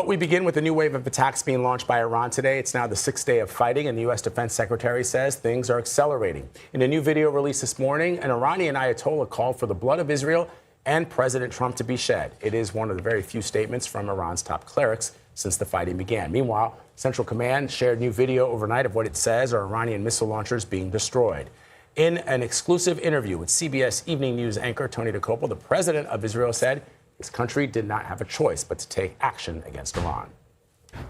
We begin with a new wave of attacks being launched by Iran today. It's now the sixth day of fighting, and the U.S. Defense Secretary says things are accelerating. In a new video released this morning, an Iranian Ayatollah called for the blood of Israel and President Trump to be shed. It is one of the very few statements from Iran's top clerics since the fighting began. Meanwhile, Central Command shared new video overnight of what it says are Iranian missile launchers being destroyed. In an exclusive interview with CBS Evening News anchor Tony Dokoupil, the president of Israel said his country did not have a choice but to take action against Iran.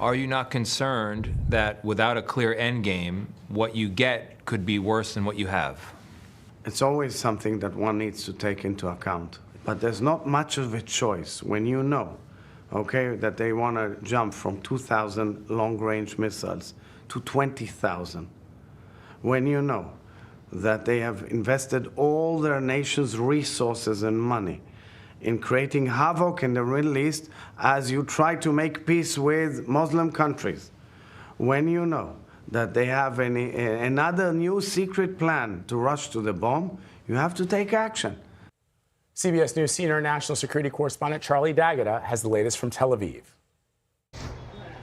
Are you not concerned that without a clear end game, what you get could be worse than what you have? It's always something that one needs to take into account. But there's not much of a choice when you know, okay, that they want to jump from 2,000 long-range missiles to 20,000. When you know that they have invested all their nation's resources and money in creating havoc in the Middle East as you try to make peace with Muslim countries. When you know that they have another new secret plan to rush to the bomb, you have to take action. CBS News senior national security correspondent Charlie D'Agata has the latest from Tel Aviv.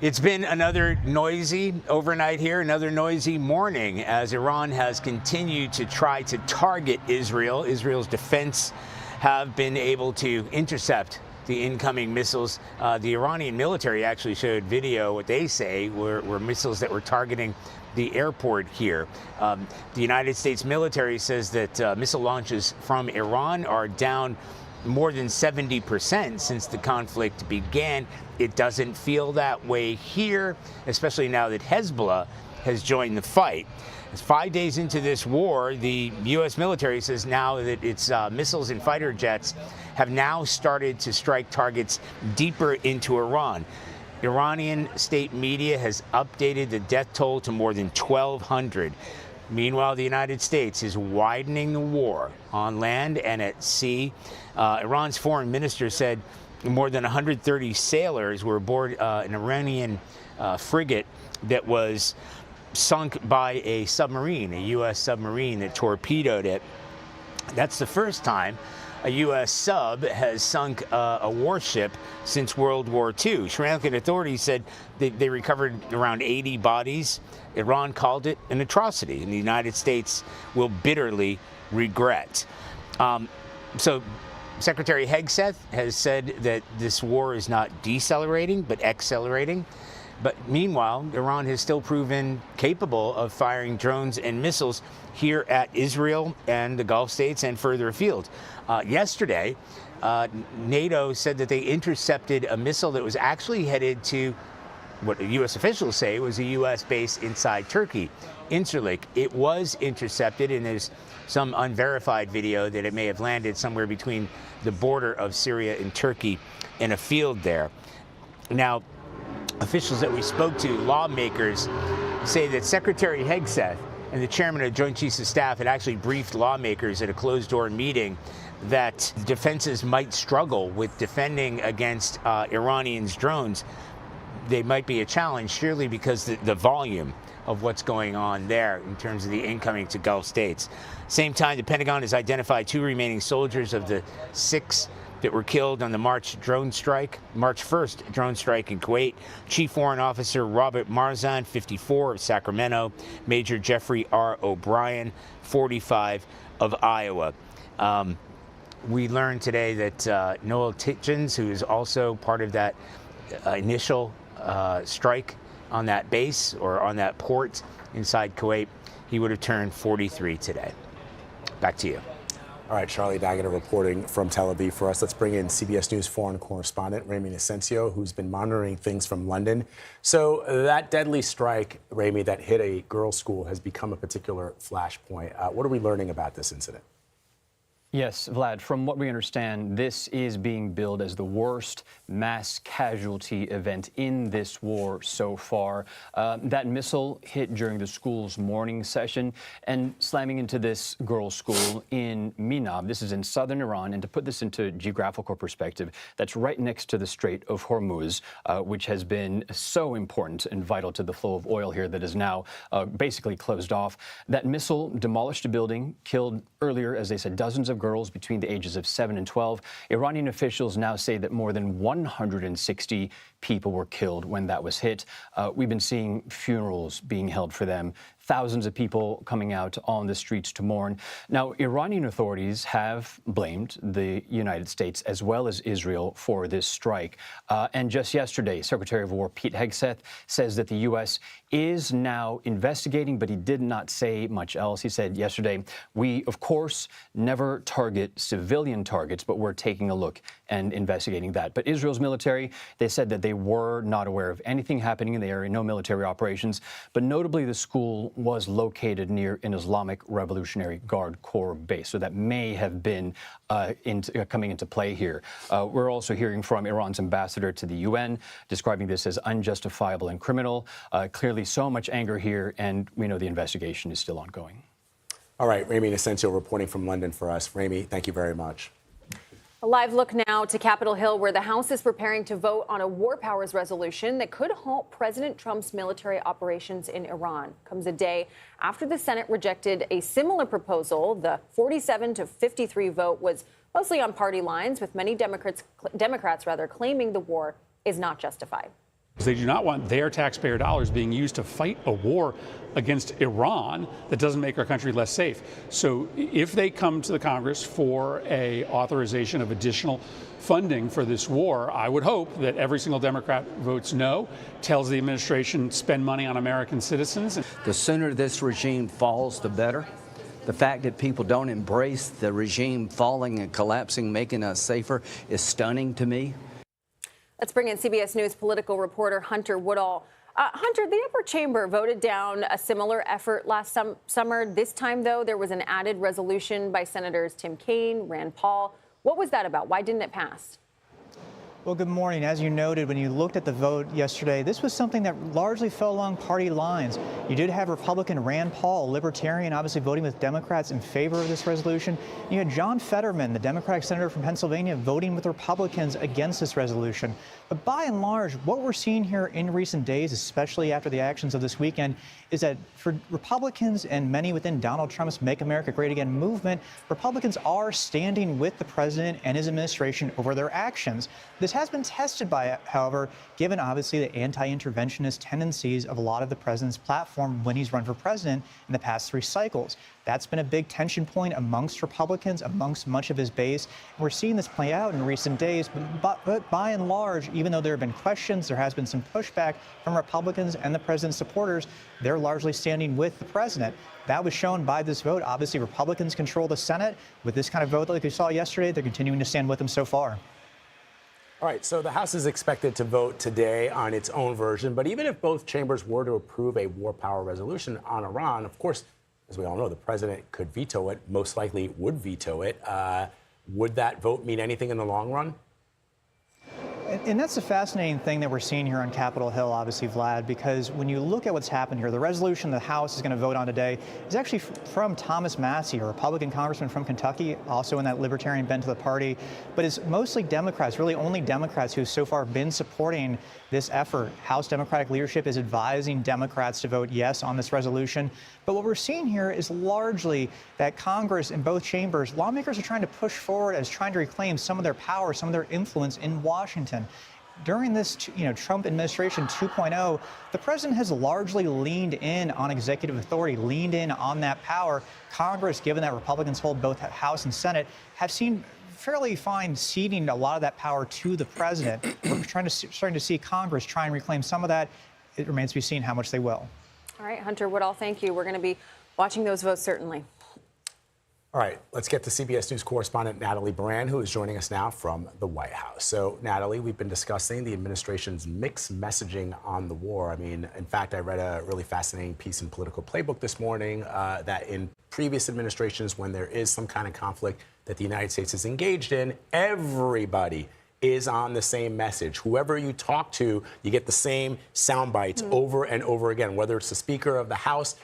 It's been another noisy overnight here, another noisy morning as Iran has continued to try to target Israel. Israel's defense have been able to intercept the incoming missiles. The Iranian military actually showed video, what they say were missiles that were targeting the airport here. The United States military says that missile launches from Iran are down more than 70% since the conflict began. It doesn't feel that way here, especially now that Hezbollah has joined the fight. As 5 days into this war, the U.S. military says now that its missiles and fighter jets have now started to strike targets deeper into Iran. Iranian state media has updated the death toll to more than 1,200. Meanwhile, the United States is widening the war on land and at sea. Iran's foreign minister said more than 130 sailors were aboard an Iranian frigate that was sunk by a submarine, a U.S. submarine that torpedoed it. That's the first time a U.S. sub has sunk a warship since World War II. Sri Lankan authorities said they recovered around 80 bodies. Iran called it an atrocity, and the United States will bitterly regret. So Secretary Hegseth has said that this war is not decelerating, but accelerating. But meanwhile, Iran has still proven capable of firing drones and missiles here at Israel and the Gulf states and further afield. Yesterday, NATO said that they intercepted a missile that was actually headed to what U.S. officials say was a U.S. base inside Turkey, Incirlik. It was intercepted, and there's some unverified video that it may have landed somewhere between the border of Syria and Turkey in a field there. Now, officials that we spoke to, lawmakers, say that Secretary Hegseth and the chairman of the Joint Chiefs of Staff had actually briefed lawmakers at a closed-door meeting that defenses might struggle with defending against Iranians' drones. They might be a challenge, surely because the volume of what's going on there in terms of the incoming to Gulf states. Same time, the Pentagon has identified 2 remaining soldiers of the 6 that were killed on the March 1st drone strike in Kuwait. Chief Warrant Officer Robert Marzan, 54, of Sacramento. Major Jeffrey R. O'Brien, 45, of Iowa. We learned today that Noel Titchens, who is also part of that initial strike on that base or on that port inside Kuwait, he would have turned 43 today. Back to you. All right, Charlie D'Agata reporting from Tel Aviv for us. Let's bring in CBS News foreign correspondent Ramy Inocencio, who's been monitoring things from London. So that deadly strike, Ramy, that hit a girls' school has become a particular flashpoint. What are we learning about this incident? Yes, Vlad, from what we understand, this is being billed as the worst mass casualty event in this war so far. That missile hit during the school's morning session and slamming into this girls' school in Minab. This is in southern Iran. And to put this into geographical perspective, that's right next to the Strait of Hormuz, which has been so important and vital to the flow of oil here that is now basically closed off. That missile demolished a building, killed earlier, as they said, dozens of of girls between the ages of 7 and 12. Iranian officials now say that more than 160 people were killed when that was hit. We've been seeing funerals being held for them, thousands of people coming out on the streets to mourn. Now, Iranian authorities have blamed the United States as well as Israel for this strike. And just yesterday, Secretary of War Pete Hegseth says that the U.S. is now investigating, but he did not say much else. He said yesterday, we, of course, never target civilian targets, but we're taking a look and investigating that. But Israel's military, they said that they were not aware of anything happening in the area, no military operations. But notably, the school was located near an Islamic Revolutionary Guard Corps base. So that may have been coming into play here. We're also hearing from Iran's ambassador to the UN, describing this as unjustifiable and criminal. Clearly so much anger here, and we know the investigation is still ongoing. All right, Ramy Inocencio reporting from London for us. Ramy, thank you very much. A live look now to Capitol Hill, where the House is preparing to vote on a war powers resolution that could halt President Trump's military operations in Iran. Comes a day after the Senate rejected a similar proposal. The 47-53 vote was mostly on party lines, with many Democrats claiming the war is not justified. They do not want their taxpayer dollars being used to fight a war against Iran that doesn't make our country less safe. So if they come to the Congress for a authorization of additional funding for this war, I would hope that every single Democrat votes no, tells the administration spend money on American citizens. The sooner this regime falls, the better. The fact that people don't embrace the regime falling and collapsing, making us safer, is stunning to me. Let's bring in CBS News political reporter Hunter Woodall. Hunter, the upper chamber voted down a similar effort last summer. This time, though, there was an added resolution by Senators Tim Kaine, Rand Paul. What was that about? Why didn't it pass? Well, good morning. As you noted, when you looked at the vote yesterday, this was something that largely fell along party lines. You did have Republican Rand Paul, a libertarian, obviously voting with Democrats in favor of this resolution. You had John Fetterman, the Democratic senator from Pennsylvania, voting with Republicans against this resolution. But by and large, what we're seeing here in recent days, especially after the actions of this weekend, is that for Republicans and many within Donald Trump's Make America Great Again movement, Republicans are standing with the president and his administration over their actions. This has been tested by, however, given obviously the anti-interventionist tendencies of a lot of the president's platform when he's run for president in the past 3 cycles. That's been a big tension point amongst Republicans, amongst much of his base. We're seeing this play out in recent days, but by and large, even though there have been questions, there has been some pushback from Republicans and the president's supporters, they're largely standing with the president. That was shown by this vote. Obviously, Republicans control the Senate. With this kind of vote like we saw yesterday, they're continuing to stand with them so far. All right, so the House is expected to vote today on its own version, but even if both chambers were to approve a war power resolution on Iran, of course, as we all know, the president could veto it, most likely would veto it. Would that vote mean anything in the long run? And that's a fascinating thing that we're seeing here on Capitol Hill, obviously, Vlad, because when you look at what's happened here, the resolution the House is going to vote on today is actually from Thomas Massie, a Republican congressman from Kentucky, also in that libertarian bent to the party, but it's mostly Democrats, really only Democrats who so far have been supporting this effort. House Democratic leadership is advising Democrats to vote yes on this resolution. But what we're seeing here is largely that Congress in both chambers, lawmakers are trying to push forward as trying to reclaim some of their power, some of their influence in Washington. During this, Trump administration 2.0, the president has largely leaned in on executive authority, leaned in on that power. Congress, given that Republicans hold both House and Senate, have seen fairly fine ceding a lot of that power to the president. We're starting to see Congress try and reclaim some of that. It remains to be seen how much they will. All right, Hunter Woodall, thank you. We're going to be watching those votes, certainly. All right, let's get to CBS News correspondent Natalie Brand, who is joining us now from the White House. So, Natalie, we've been discussing the administration's mixed messaging on the war. I mean, in fact, I read a really fascinating piece in Political Playbook this morning that in previous administrations, when there is some kind of conflict that the United States is engaged in, everybody is on the same message. Whoever you talk to, you get the same sound bites over and over again, whether it's the Speaker of the House,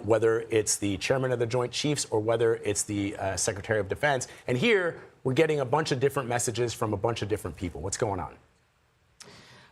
whether it's the Chairman of the Joint Chiefs, or whether it's the Secretary of Defense. And here, we're getting a bunch of different messages from a bunch of different people. What's going on?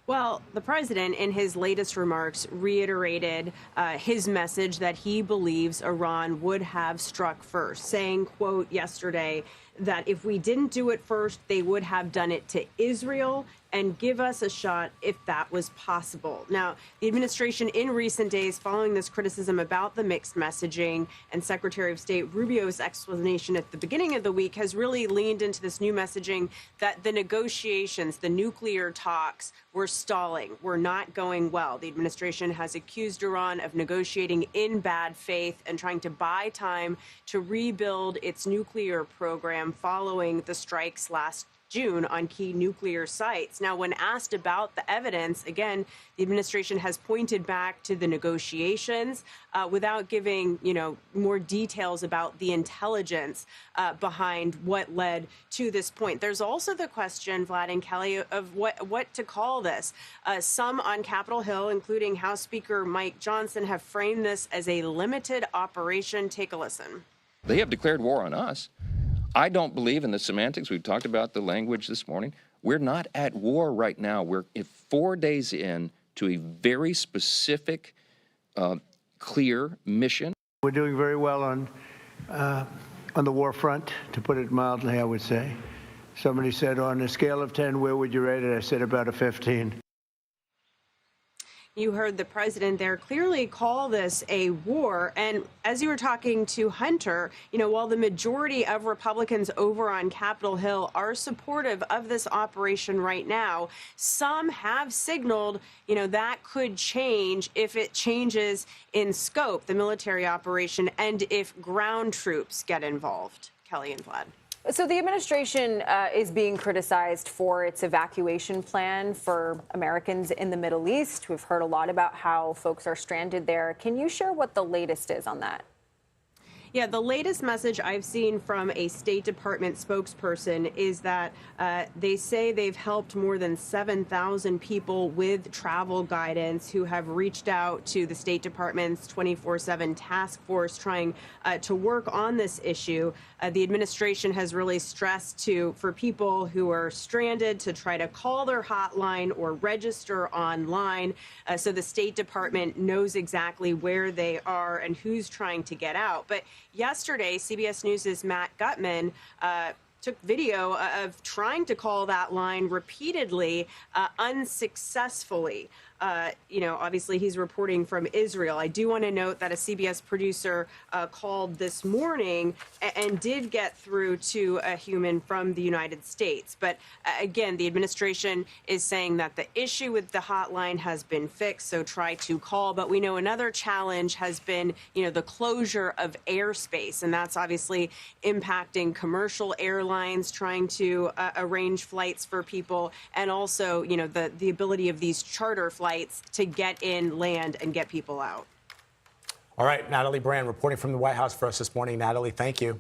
Well, the president, in his latest remarks, reiterated his message that he believes Iran would have struck first, saying, quote, yesterday, that if we didn't do it first, they would have done it to Israel and give us a shot if that was possible. Now, the administration in recent days, following this criticism about the mixed messaging and Secretary of State Rubio's explanation at the beginning of the week, has really leaned into this new messaging that the negotiations, the nuclear talks, were stalling, were not going well. The administration has accused Iran of negotiating in bad faith and trying to buy time to rebuild its nuclear program following the strikes last June on key nuclear sites. Now, when asked about the evidence, again, the administration has pointed back to the negotiations without giving, more details about the intelligence behind what led to this point. There's also the question, Vlad and Kelly, of what to call this. Some on Capitol Hill, including House Speaker Mike Johnson, have framed this as a limited operation. Take a listen. They have declared war on us. I don't believe in the semantics. We've talked about the language this morning. We're not at war right now. We're 4 days in to a very specific, clear mission. We're doing very well on the war front, to put it mildly, I would say. Somebody said, on a scale of 10, where would you rate it? I said about a 15. You heard the president there clearly call this a war. And as you were talking to Hunter, while the majority of Republicans over on Capitol Hill are supportive of this operation right now, some have signaled, that could change if it changes in scope, the military operation, and if ground troops get involved. Kelly and Vlad. So the administration is being criticized for its evacuation plan for Americans in the Middle East. We've heard a lot about how folks are stranded there. Can you share what the latest is on that? Yeah, the latest message I've seen from a State Department spokesperson is that they say they've helped more than 7,000 people with travel guidance who have reached out to the State Department's 24/7 task force trying to work on this issue. The administration has really stressed for people who are stranded to try to call their hotline or register online so the State Department knows exactly where they are and who's trying to get out. But yesterday, CBS News' Matt Gutman took video of trying to call that line repeatedly, unsuccessfully. Obviously he's reporting from Israel. I do want to note that a CBS producer called this morning and did get through to a human from the United States. But again, the administration is saying that the issue with the hotline has been fixed, so try to call. But we know another challenge has been, the closure of airspace, and that's obviously impacting commercial airlines trying to arrange flights for people, and also, the ability of these charter flights to get in, land, and get people out. All right, Natalie Brand reporting from the White House for us this morning. Natalie, thank you.